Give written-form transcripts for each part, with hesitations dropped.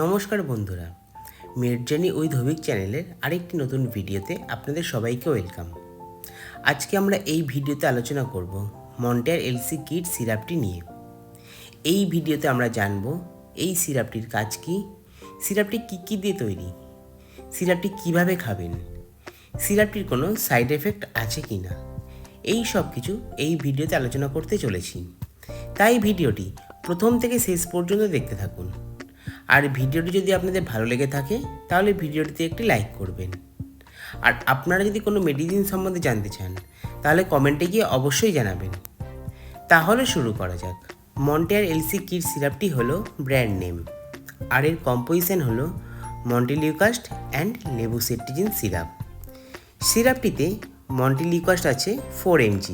নমস্কার বন্ধুরা, made journey with হবিক চ্যানেলের আরেকটি নতুন ভিডিওতে আপনাদের সবাইকে ওয়েলকাম। আজকে আমরা এই ভিডিওতে আলোচনা করব মন্টেয়ার এলসি কিড সিরাপটি নিয়ে। এই ভিডিওতে আমরা জানব এই সিরাপটির কাজ কী, সিরাপটি কী দিয়ে তৈরি, সিরাপটি কিভাবে খাবেন, সিরাপটির কোনো সাইড এফেক্ট আছে কি না, এই সব কিছু এই ভিডিওতে আলোচনা করতে চলেছি। তাই ভিডিওটি প্রথম থেকে শেষ পর্যন্ত দেখতে থাকুন। আর ভিডিওটি যদি আপনাদের ভালো লেগে থাকে তাহলে ভিডিওটিতে একটি লাইক করবেন। আর আপনারা যদি কোনো মেডিসিন সম্বন্ধে জানতে চান তাহলে কমেন্টে গিয়ে অবশ্যই জানাবেন। তাহলে শুরু করা যাক। মন্টেয়ার এলসি কিড সিরাপটি হলো ব্র্যান্ড নেম, আর এর কম্পোজিশন হলো মন্টেলিউকাস্ট অ্যান্ড লেবুসেট্রিজিন সিরাপ। সিরাপটিতে মন্টেলিউকাস্ট আছে 4 mg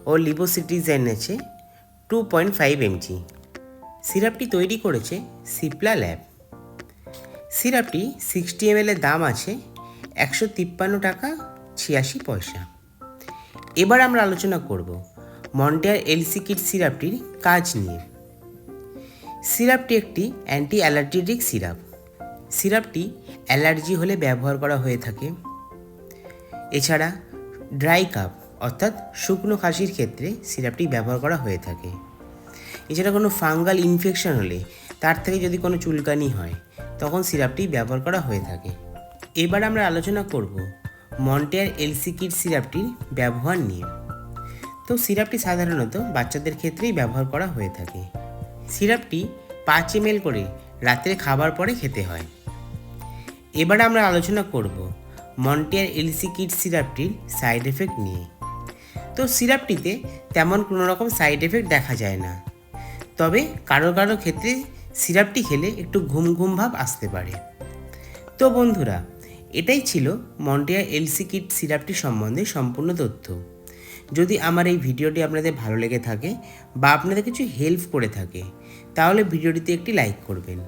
ও লিবোসিট্রিজিন আছে 2.5 mg। সিরাপটি তৈরি করেছে সিপ্লা ল্যাব। সিরাপটি 60 ml এর দাম আছে 153 টাকা 86 পয়সা। এবার আমরা আলোচনা করব মন্টেয়ার এলসি কিড সিরাপটির কাজ নিয়ে। সিরাপটি একটি অ্যান্টি অ্যালার্জেটিক সিরাপ। সিরাপটি অ্যালার্জি হলে ব্যবহার করা হয়ে থাকে। এছাড়া ড্রাই কাফ অর্থাৎ শুকনো কাশির ক্ষেত্রে সিরাপটি ব্যবহার করা হয়ে থাকে। এছাড়া কোনো ফাঙ্গাল ইনফেকশন হলে তার থেকে যদি কোনো চুলকানি হয় তখন সিরাপটি ব্যবহার করা হয়ে থাকে। এবার আমরা আলোচনা করব মন্টেয়ার এলসি কিড সিরাপটির ব্যবহার নিয়ে। তো সিরাপটি সাধারণত বাচ্চাদের ক্ষেত্রেই ব্যবহার করা হয়ে থাকে। সিরাপটি 5 ml করে রাত্রে খাবার পরে খেতে হয়। এবার আমরা আলোচনা করব Montair LC kid সিরাপটির side effect নিয়ে। তো সিরাপটিতে তেমন কোনো রকম সাইড এফেক্ট দেখা যায় না, তবে কারো ক্ষেত্রে সিরাপটি খেলে একটু ঘুম ভাব আসতে পারে। তো বন্ধুরা, এটাই ছিল মন্টেয়ার এলসি কিড সিরাপটি সম্বন্ধে সম্পূর্ণ তথ্য। যদি আমার এই ভিডিওটি আপনাদের ভালো লেগে থাকে বা আপনাদের কিছু হেল্প করে থাকে তাহলে ভিডিওটিতে একটি লাইক করবেন।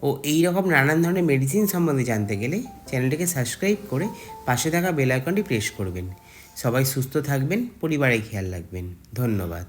ও এই রকম নানান ধরনের মেডিসিন সম্বন্ধে জানতে গেলে চ্যানেলটিকে সাবস্ক্রাইব করে পাশে থাকা বেল আইকনটি প্রেস করবেন। সবাই সুস্থ থাকবেন, পরিবারের খেয়াল রাখবেন। ধন্যবাদ।